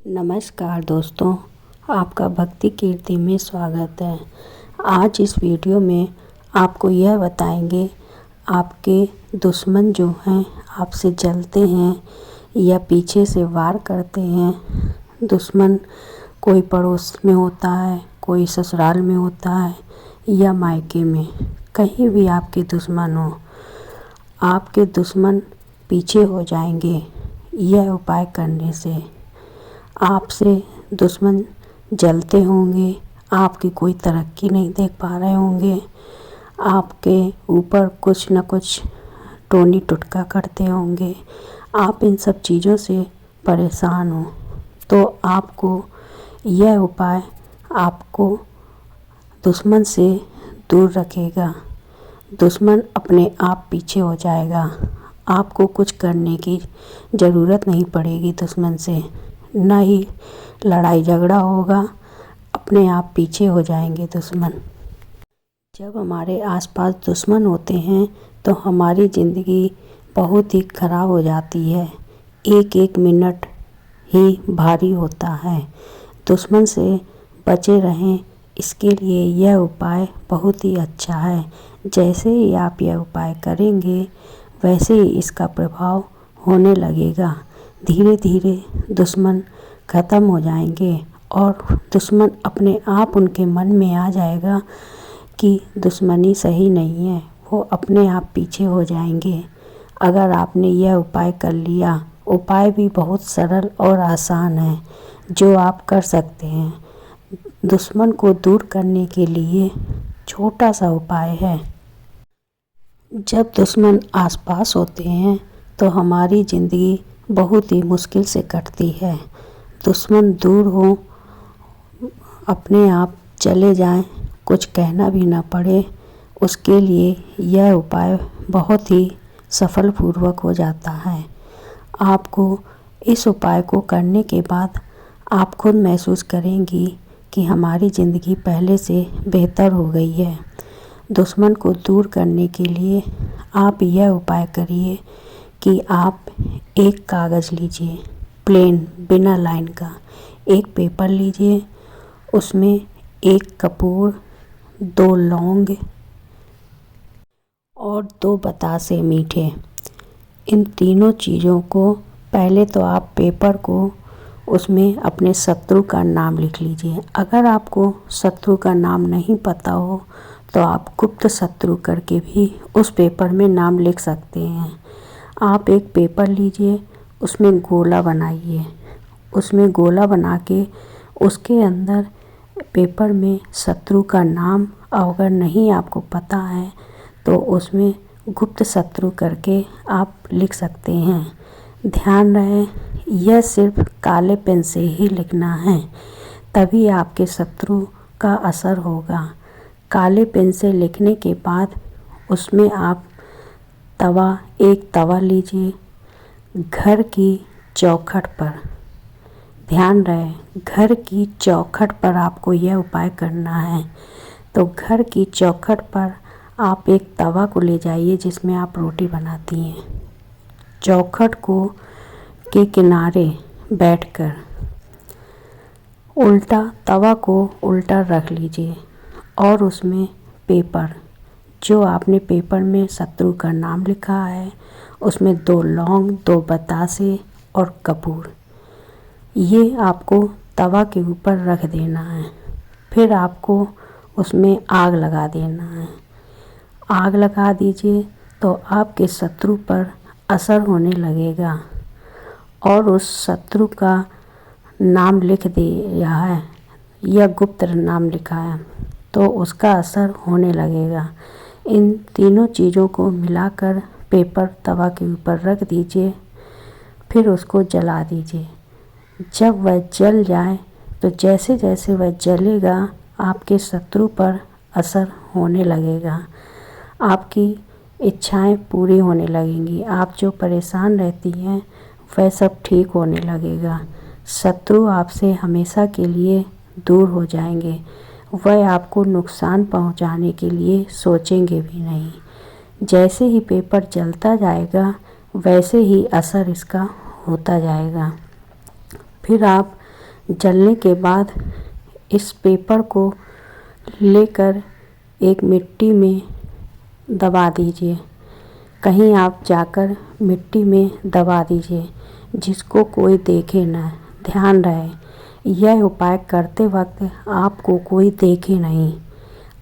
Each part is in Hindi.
नमस्कार दोस्तों, आपका भक्ति कीर्ति में स्वागत है। आज इस वीडियो में आपको यह बताएंगे आपके दुश्मन जो हैं आपसे जलते हैं या पीछे से वार करते हैं। दुश्मन कोई पड़ोस में होता है, कोई ससुराल में होता है या मायके में, कहीं भी आपके दुश्मन हो, आपके दुश्मन पीछे हो जाएंगे यह उपाय करने से। आपसे दुश्मन जलते होंगे, आपकी कोई तरक्की नहीं देख पा रहे होंगे, आपके ऊपर कुछ न कुछ टोनी टुटका करते होंगे, आप इन सब चीज़ों से परेशान हो तो आपको यह उपाय आपको दुश्मन से दूर रखेगा। दुश्मन अपने आप पीछे हो जाएगा, आपको कुछ करने की ज़रूरत नहीं पड़ेगी दुश्मन से, ना ही लड़ाई झगड़ा होगा, अपने आप पीछे हो जाएंगे दुश्मन। जब हमारे आसपास दुश्मन होते हैं तो हमारी ज़िंदगी बहुत ही ख़राब हो जाती है, एक एक मिनट ही भारी होता है। दुश्मन से बचे रहें, इसके लिए यह उपाय बहुत ही अच्छा है। जैसे ही आप यह उपाय करेंगे वैसे ही इसका प्रभाव होने लगेगा। धीरे धीरे दुश्मन ख़त्म हो जाएंगे और दुश्मन अपने आप उनके मन में आ जाएगा कि दुश्मनी सही नहीं है, वो अपने आप पीछे हो जाएंगे। अगर आपने यह उपाय कर लिया, उपाय भी बहुत सरल और आसान है जो आप कर सकते हैं। दुश्मन को दूर करने के लिए छोटा सा उपाय है। जब दुश्मन आसपास होते हैं तो हमारी ज़िंदगी बहुत ही मुश्किल से कटती है। दुश्मन दूर हो, अपने आप चले जाएं, कुछ कहना भी ना पड़े, उसके लिए यह उपाय बहुत ही सफलपूर्वक हो जाता है। आपको इस उपाय को करने के बाद आप खुद महसूस करेंगी कि हमारी ज़िंदगी पहले से बेहतर हो गई है। दुश्मन को दूर करने के लिए आप यह उपाय करिए कि आप एक कागज़ लीजिए, प्लेन बिना लाइन का एक पेपर लीजिए, उसमें एक कपूर, 2 लौंग और 2 बतासे मीठे, इन तीनों चीज़ों को पहले तो आप पेपर को उसमें अपने शत्रु का नाम लिख लीजिए। अगर आपको शत्रु का नाम नहीं पता हो तो आप गुप्त शत्रु करके भी उस पेपर में नाम लिख सकते हैं। आप एक पेपर लीजिए, उसमें गोला बनाइए, उसमें गोला बना के उसके अंदर पेपर में शत्रु का नाम, अगर नहीं आपको पता है तो उसमें गुप्त शत्रु करके आप लिख सकते हैं। ध्यान रहे यह सिर्फ काले पेन से ही लिखना है, तभी आपके शत्रु का असर होगा। काले पेन से लिखने के बाद उसमें आप एक तवा लीजिए, घर की चौखट पर, ध्यान रहे घर की चौखट पर आपको यह उपाय करना है। तो घर की चौखट पर आप एक तवा को ले जाइए जिसमें आप रोटी बनाती हैं। चौखट को के किनारे बैठकर उल्टा तवा को उल्टा रख लीजिए और उसमें पेपर, जो आपने पेपर में शत्रु का नाम लिखा है, उसमें 2 लौंग, 2 बतासे और कपूर, ये आपको तवा के ऊपर रख देना है। फिर आपको उसमें आग लगा देना है। आग लगा दीजिए तो आपके शत्रु पर असर होने लगेगा और उस शत्रु का नाम लिख दिया है या गुप्त नाम लिखा है तो उसका असर होने लगेगा। इन तीनों चीज़ों को मिलाकर पेपर तवा के ऊपर रख दीजिए, फिर उसको जला दीजिए। जब वह जल जाए तो जैसे जैसे वह जलेगा आपके शत्रु पर असर होने लगेगा, आपकी इच्छाएं पूरी होने लगेंगी, आप जो परेशान रहती हैं वह सब ठीक होने लगेगा। शत्रु आपसे हमेशा के लिए दूर हो जाएंगे, वह आपको नुकसान पहुंचाने के लिए सोचेंगे भी नहीं। जैसे ही पेपर जलता जाएगा वैसे ही असर इसका होता जाएगा। फिर आप जलने के बाद इस पेपर को लेकर एक मिट्टी में दबा दीजिए। कहीं आप जाकर मिट्टी में दबा दीजिए जिसको कोई देखे ना। ध्यान रहे यह उपाय करते वक्त आपको कोई देखे नहीं,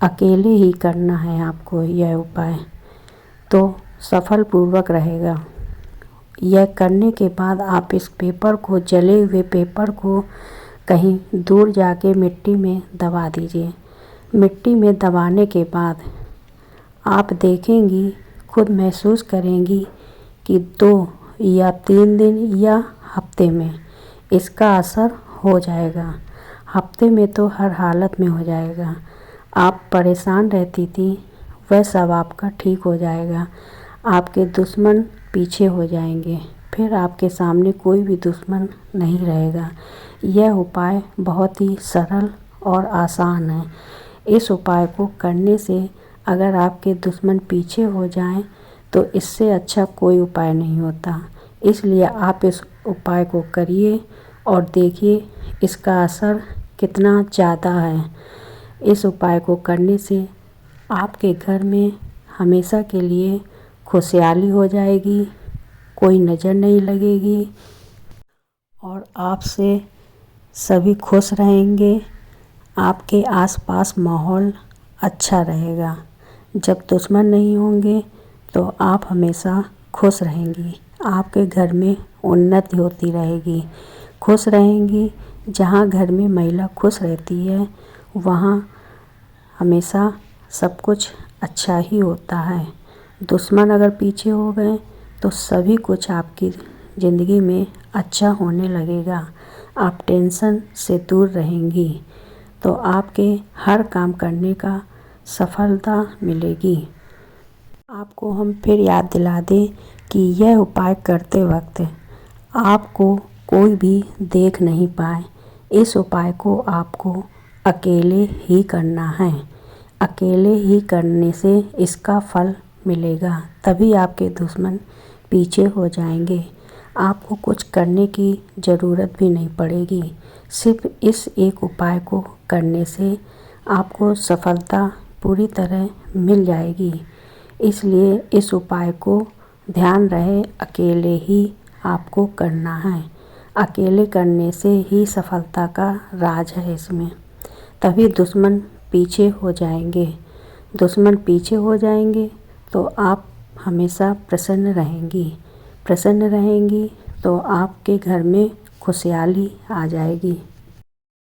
अकेले ही करना है आपको यह उपाय, तो सफलपूर्वक रहेगा। यह करने के बाद आप इस पेपर को, जले हुए पेपर को कहीं दूर जाके मिट्टी में दबा दीजिए। मिट्टी में दबाने के बाद आप देखेंगी, खुद महसूस करेंगी कि 2 या 3 दिन या हफ्ते में इसका असर हो जाएगा। हफ्ते में तो हर हालत में हो जाएगा। आप परेशान रहती थी वह सब आपका ठीक हो जाएगा। आपके दुश्मन पीछे हो जाएंगे, फिर आपके सामने कोई भी दुश्मन नहीं रहेगा। यह उपाय बहुत ही सरल और आसान है। इस उपाय को करने से अगर आपके दुश्मन पीछे हो जाएं तो इससे अच्छा कोई उपाय नहीं होता। इसलिए आप इस उपाय को करिए और देखिए इसका असर कितना ज़्यादा है। इस उपाय को करने से आपके घर में हमेशा के लिए खुशहाली हो जाएगी, कोई नज़र नहीं लगेगी और आपसे सभी खुश रहेंगे। आपके आसपास माहौल अच्छा रहेगा। जब दुश्मन नहीं होंगे तो आप हमेशा खुश रहेंगी। आपके घर में उन्नति होती रहेगी, खुश रहेंगी। जहाँ घर में महिला खुश रहती है वहाँ हमेशा सब कुछ अच्छा ही होता है। दुश्मन अगर पीछे हो गए तो सभी कुछ आपकी ज़िंदगी में अच्छा होने लगेगा। आप टेंशन से दूर रहेंगी तो आपके हर काम करने का सफलता मिलेगी। आपको हम फिर याद दिला दें कि यह उपाय करते वक्त आपको कोई भी देख नहीं पाए। इस उपाय को आपको अकेले ही करना है। अकेले ही करने से इसका फल मिलेगा, तभी आपके दुश्मन पीछे हो जाएंगे। आपको कुछ करने की ज़रूरत भी नहीं पड़ेगी। सिर्फ इस एक उपाय को करने से आपको सफलता पूरी तरह मिल जाएगी। इसलिए इस उपाय को ध्यान रहे अकेले ही आपको करना है। अकेले करने से ही सफलता का राज है इसमें, तभी दुश्मन पीछे हो जाएंगे। दुश्मन पीछे हो जाएंगे तो आप हमेशा प्रसन्न रहेंगी। प्रसन्न रहेंगी तो आपके घर में खुशहाली आ जाएगी।